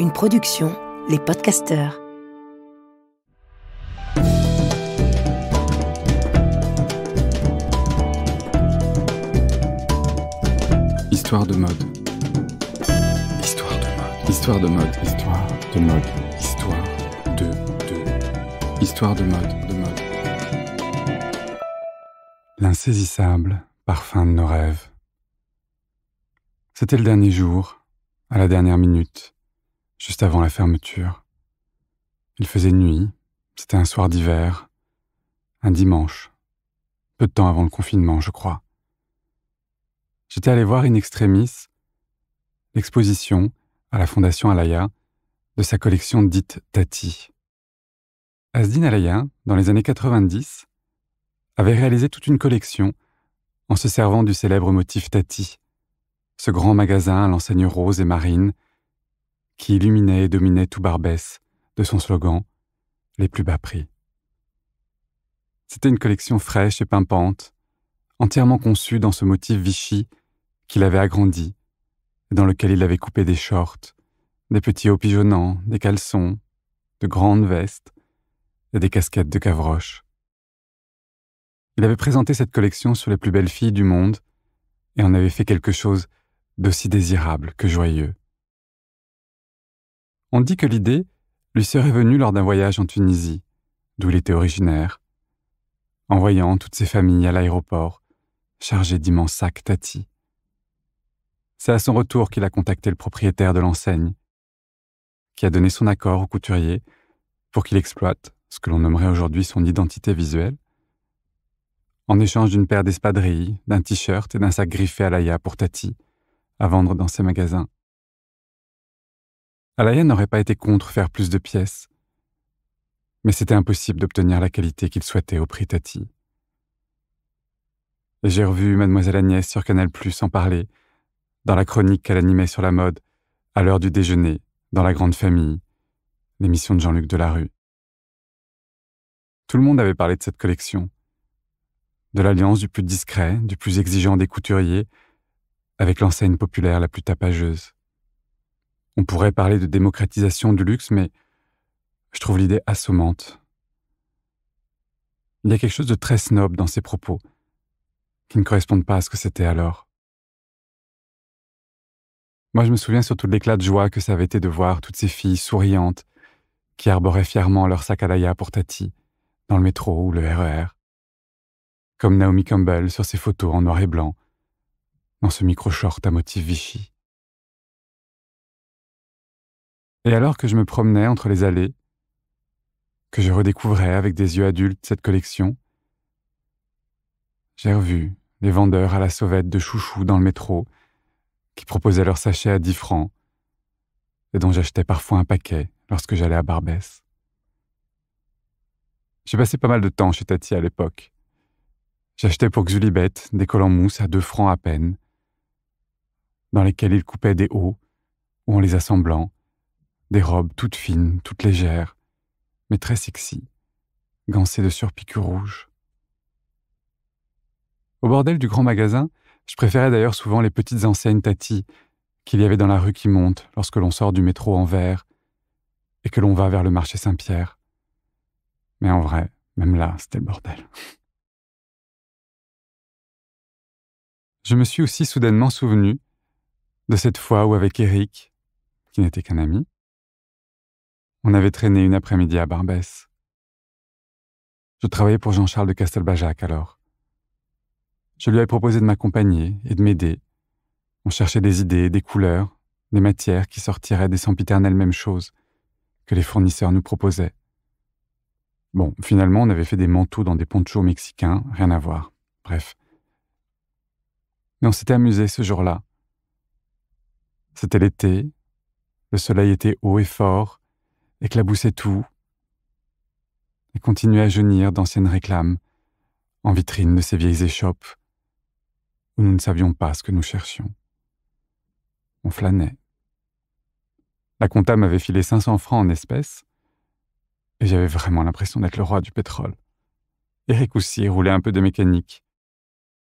une production, Les Podcasteurs. Histoire de mode. Histoire de mode. Histoire de mode. Histoire de mode. Histoire de mode. L'insaisissable parfum de nos rêves. C'était le dernier jour, à la dernière minute, juste avant la fermeture. Il faisait nuit, c'était un soir d'hiver, un dimanche, peu de temps avant le confinement, je crois. J'étais allé voir in extremis l'exposition à la Fondation Alaya de sa collection dite Tati. Asdine Alaya, dans les années 90, avait réalisé toute une collection en se servant du célèbre motif Tati, ce grand magasin à l'enseigne rose et marine qui illuminait et dominait tout Barbès de son slogan « Les plus bas prix ». C'était une collection fraîche et pimpante, entièrement conçue dans ce motif Vichy qu'il avait agrandi et dans lequel il avait coupé des shorts, des petits hauts pigeonnants, des caleçons, de grandes vestes et des casquettes de Gavroche. Il avait présenté cette collection sur les plus belles filles du monde et en avait fait quelque chose d'aussi désirable que joyeux. On dit que l'idée lui serait venue lors d'un voyage en Tunisie, d'où il était originaire, en voyant toutes ses familles à l'aéroport, chargées d'immenses sacs Tati. C'est à son retour qu'il a contacté le propriétaire de l'enseigne, qui a donné son accord au couturier pour qu'il exploite ce que l'on nommerait aujourd'hui son identité visuelle, en échange d'une paire d'espadrilles, d'un t-shirt et d'un sac griffé Alaya pour Tati, à vendre dans ses magasins. Alaya n'aurait pas été contre faire plus de pièces, mais c'était impossible d'obtenir la qualité qu'il souhaitait au prix Tati. Et j'ai revu Mademoiselle Agnès sur Canal+ en parler, dans la chronique qu'elle animait sur la mode, à l'heure du déjeuner, dans La Grande Famille, l'émission de Jean-Luc Delarue. Tout le monde avait parlé de cette collection, de l'alliance du plus discret, du plus exigeant des couturiers, avec l'enseigne populaire la plus tapageuse. On pourrait parler de démocratisation du luxe, mais je trouve l'idée assommante. Il y a quelque chose de très snob dans ces propos, qui ne correspondent pas à ce que c'était alors. Moi, je me souviens surtout de l'éclat de joie que ça avait été de voir toutes ces filles souriantes qui arboraient fièrement leur sac Alaya pour Tati, dans le métro ou le RER, comme Naomi Campbell sur ses photos en noir et blanc, dans ce micro-short à motif Vichy. Et alors que je me promenais entre les allées, que je redécouvrais avec des yeux adultes cette collection, j'ai revu les vendeurs à la sauvette de chouchous dans le métro qui proposaient leurs sachets à 10 francs et dont j'achetais parfois un paquet lorsque j'allais à Barbès. J'ai passé pas mal de temps chez Tati à l'époque. J'achetais pour Xulibet des collants mousse à 2 francs à peine, dans lesquels ils coupaient des hauts ou en les assemblant, des robes toutes fines, toutes légères, mais très sexy, gancées de surpiqûres rouges. Au bordel du grand magasin, je préférais d'ailleurs souvent les petites enseignes Tati qu'il y avait dans la rue qui monte lorsque l'on sort du métro en vert et que l'on va vers le marché Saint-Pierre. Mais en vrai, même là, c'était le bordel. Je me suis aussi soudainement souvenu de cette fois où avec Eric, qui n'était qu'un ami, on avait traîné une après-midi à Barbès. Je travaillais pour Jean-Charles de Castelbajac alors. Je lui avais proposé de m'accompagner et de m'aider. On cherchait des idées, des couleurs, des matières qui sortiraient des sempiternelles mêmes choses que les fournisseurs nous proposaient. Bon, finalement, on avait fait des manteaux dans des ponchos mexicains, rien à voir. Bref. Mais on s'était amusé ce jour-là. C'était l'été, le soleil était haut et fort, éclaboussait tout, et continuait à jaunir d'anciennes réclames en vitrine de ces vieilles échoppes où nous ne savions pas ce que nous cherchions. On flânait. La comptable m'avait filé 500 francs en espèces, et j'avais vraiment l'impression d'être le roi du pétrole. Eric aussi roulait un peu de mécanique,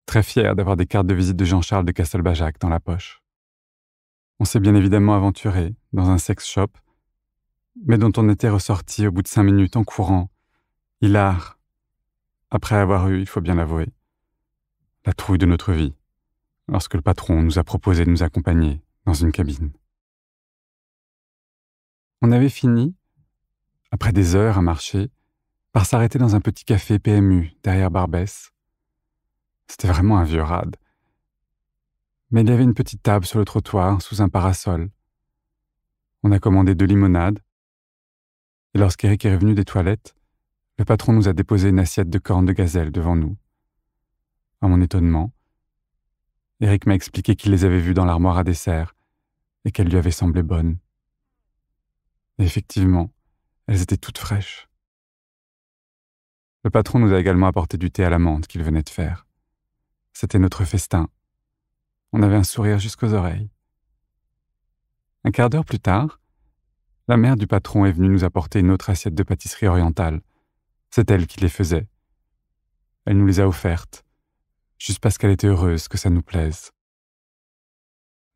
très fier d'avoir des cartes de visite de Jean-Charles de Castelbajac dans la poche. On s'est bien évidemment aventuré dans un sex shop mais dont on était ressorti au bout de 5 minutes en courant, hilar, après avoir eu, il faut bien l'avouer, la trouille de notre vie, lorsque le patron nous a proposé de nous accompagner dans une cabine. On avait fini, après des heures à marcher, par s'arrêter dans un petit café PMU derrière Barbès. C'était vraiment un vieux rade. Mais il y avait une petite table sur le trottoir, sous un parasol. On a commandé 2 limonades, et lorsqu'Éric est revenu des toilettes, le patron nous a déposé une assiette de cornes de gazelle devant nous. À mon étonnement, Éric m'a expliqué qu'il les avait vues dans l'armoire à dessert et qu'elles lui avaient semblé bonnes. Et effectivement, elles étaient toutes fraîches. Le patron nous a également apporté du thé à la menthe qu'il venait de faire. C'était notre festin. On avait un sourire jusqu'aux oreilles. Un quart d'heure plus tard, la mère du patron est venue nous apporter une autre assiette de pâtisserie orientale. C'est elle qui les faisait. Elle nous les a offertes, juste parce qu'elle était heureuse que ça nous plaise.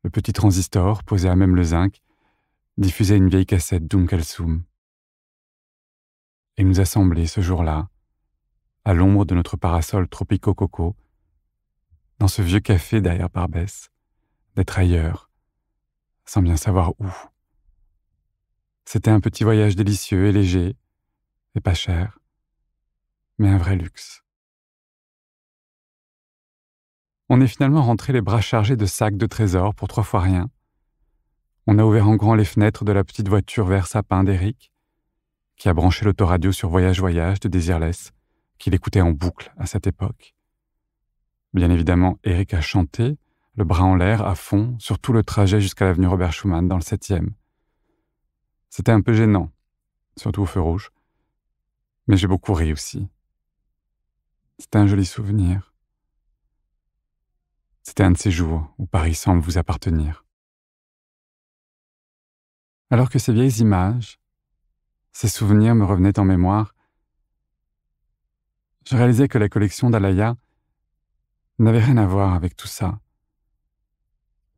Le petit transistor, posé à même le zinc, diffusait une vieille cassette d'Kalsoum. Et il nous a semblé, ce jour-là, à l'ombre de notre parasol tropico-coco, dans ce vieux café derrière Barbès, d'être ailleurs, sans bien savoir où. C'était un petit voyage délicieux et léger, et pas cher, mais un vrai luxe. On est finalement rentré les bras chargés de sacs de trésors pour 3 fois rien. On a ouvert en grand les fenêtres de la petite voiture vert sapin d'Éric, qui a branché l'autoradio sur Voyage Voyage de Désirless, qu'il écoutait en boucle à cette époque. Bien évidemment, Éric a chanté, le bras en l'air, à fond, sur tout le trajet jusqu'à l'avenue Robert Schumann, dans le 7e. C'était un peu gênant, surtout au feu rouge, mais j'ai beaucoup ri aussi. C'était un joli souvenir. C'était un de ces jours où Paris semble vous appartenir. Alors que ces vieilles images, ces souvenirs me revenaient en mémoire, je réalisais que la collection d'Alaya n'avait rien à voir avec tout ça.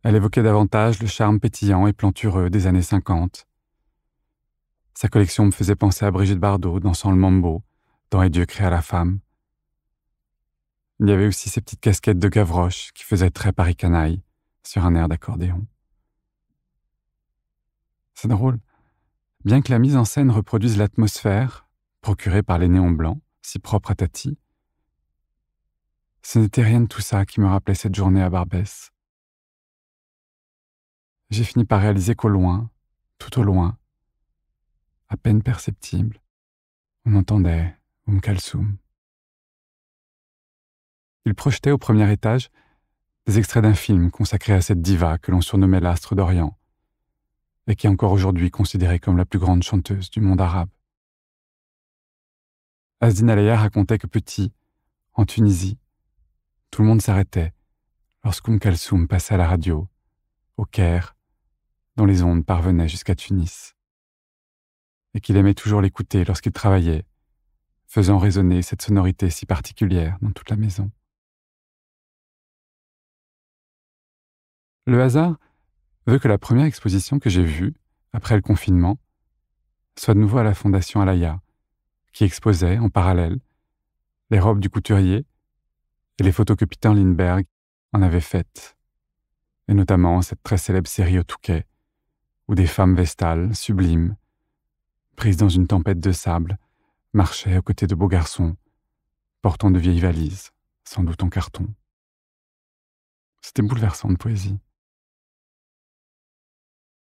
Elle évoquait davantage le charme pétillant et plantureux des années 50. Sa collection me faisait penser à Brigitte Bardot dansant le mambo dans Et Dieu créa la femme. Il y avait aussi ces petites casquettes de Gavroche qui faisaient très Paris canaille sur un air d'accordéon. C'est drôle. Bien que la mise en scène reproduise l'atmosphère procurée par les néons blancs, si propres à Tati, ce n'était rien de tout ça qui me rappelait cette journée à Barbès. J'ai fini par réaliser qu'au loin, tout au loin, à peine perceptible, on entendait Kalsoum. Il projetait au premier étage des extraits d'un film consacré à cette diva que l'on surnommait l'astre d'Orient et qui est encore aujourd'hui considérée comme la plus grande chanteuse du monde arabe. Asdine Alaya racontait que petit, en Tunisie, tout le monde s'arrêtait lorsque Kalsoum passait à la radio, au Caire, dont les ondes parvenaient jusqu'à Tunis, et qu'il aimait toujours l'écouter lorsqu'il travaillait, faisant résonner cette sonorité si particulière dans toute la maison. Le hasard veut que la première exposition que j'ai vue, après le confinement, soit de nouveau à la Fondation Alaya, qui exposait, en parallèle, les robes du couturier et les photos que Peter Lindbergh en avait faites, et notamment cette très célèbre série au Touquet, où des femmes vestales, sublimes, prises dans une tempête de sable, marchaient aux côtés de beaux garçons, portant de vieilles valises, sans doute en carton. C'était bouleversant de poésie.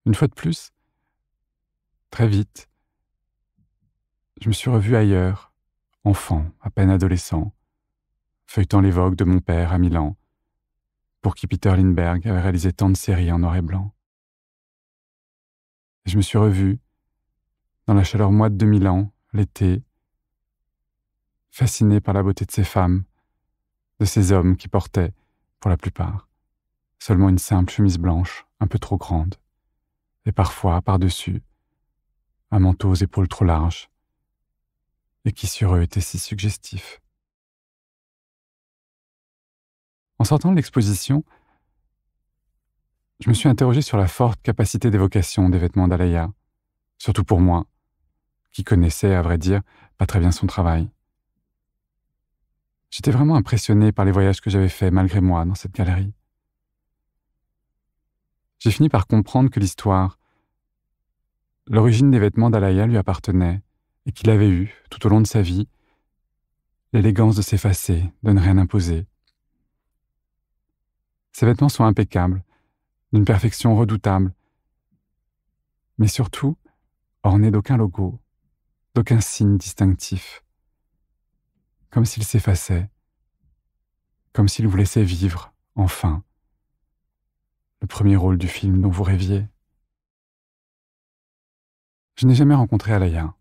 Une fois de plus, très vite, je me suis revu ailleurs, enfant, à peine adolescent, feuilletant les vogues de mon père à Milan, pour qui Peter Lindbergh avait réalisé tant de séries en noir et blanc. Et je me suis revu, dans la chaleur moite de Milan, l'été, fasciné par la beauté de ces femmes, de ces hommes qui portaient, pour la plupart, seulement une simple chemise blanche, un peu trop grande, et parfois, par-dessus, un manteau aux épaules trop larges, et qui sur eux était si suggestif. En sortant de l'exposition, je me suis interrogé sur la forte capacité d'évocation des vêtements d'Alaya, Surtout pour moi, qui connaissais, à vrai dire, pas très bien son travail. J'étais vraiment impressionné par les voyages que j'avais faits malgré moi dans cette galerie. J'ai fini par comprendre que l'origine des vêtements d'Alaya lui appartenait et qu'il avait eu, tout au long de sa vie, l'élégance de s'effacer, de ne rien imposer. Ses vêtements sont impeccables, d'une perfection redoutable, mais surtout ornés d'aucun logo, d'aucun signe distinctif. Comme s'il s'effaçait, comme s'il vous laissait vivre, enfin, le premier rôle du film dont vous rêviez. Je n'ai jamais rencontré Alaya.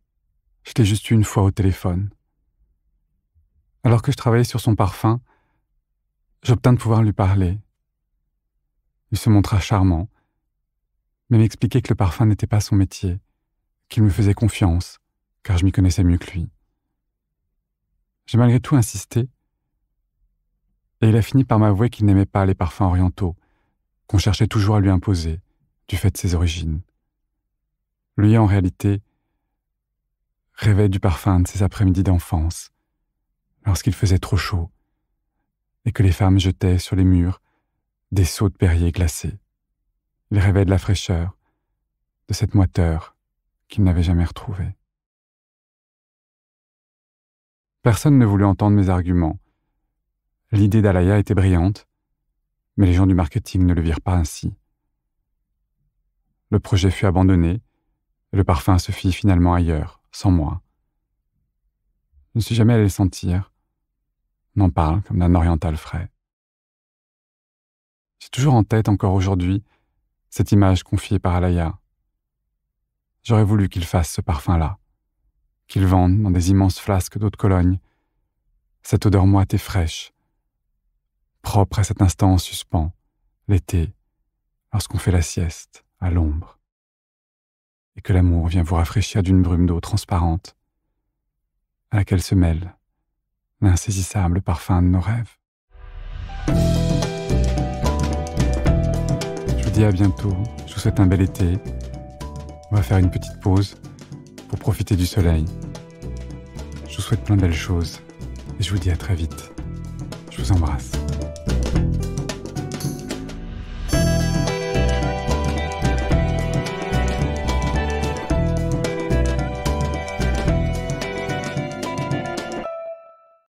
Je l'ai juste eu une fois au téléphone. Alors que je travaillais sur son parfum, j'obtins de pouvoir lui parler. Il se montra charmant, mais m'expliquait que le parfum n'était pas son métier, qu'il me faisait confiance, car je m'y connaissais mieux que lui. J'ai malgré tout insisté, et il a fini par m'avouer qu'il n'aimait pas les parfums orientaux, qu'on cherchait toujours à lui imposer, du fait de ses origines. Lui, en réalité, rêvait du parfum de ses après-midi d'enfance, lorsqu'il faisait trop chaud, et que les femmes jetaient sur les murs des seaux de Perrier glacés. Il rêvait de la fraîcheur, de cette moiteur qu'il n'avait jamais retrouvée. Personne ne voulut entendre mes arguments. L'idée d'Alaya était brillante, mais les gens du marketing ne le virent pas ainsi. Le projet fut abandonné, et le parfum se fit finalement ailleurs, sans moi. Je ne suis jamais allé le sentir. On en parle comme d'un oriental frais. J'ai toujours en tête, encore aujourd'hui, cette image confiée par Alaya. J'aurais voulu qu'il fasse ce parfum-là, qu'il vende dans des immenses flasques d'eau de Cologne, cette odeur moite et fraîche, propre à cet instant en suspens, l'été, lorsqu'on fait la sieste, à l'ombre, et que l'amour vient vous rafraîchir d'une brume d'eau transparente, à laquelle se mêle l'insaisissable parfum de nos rêves. Je vous dis à bientôt, je vous souhaite un bel été. On va faire une petite pause pour profiter du soleil. Je vous souhaite plein de belles choses et je vous dis à très vite. Je vous embrasse.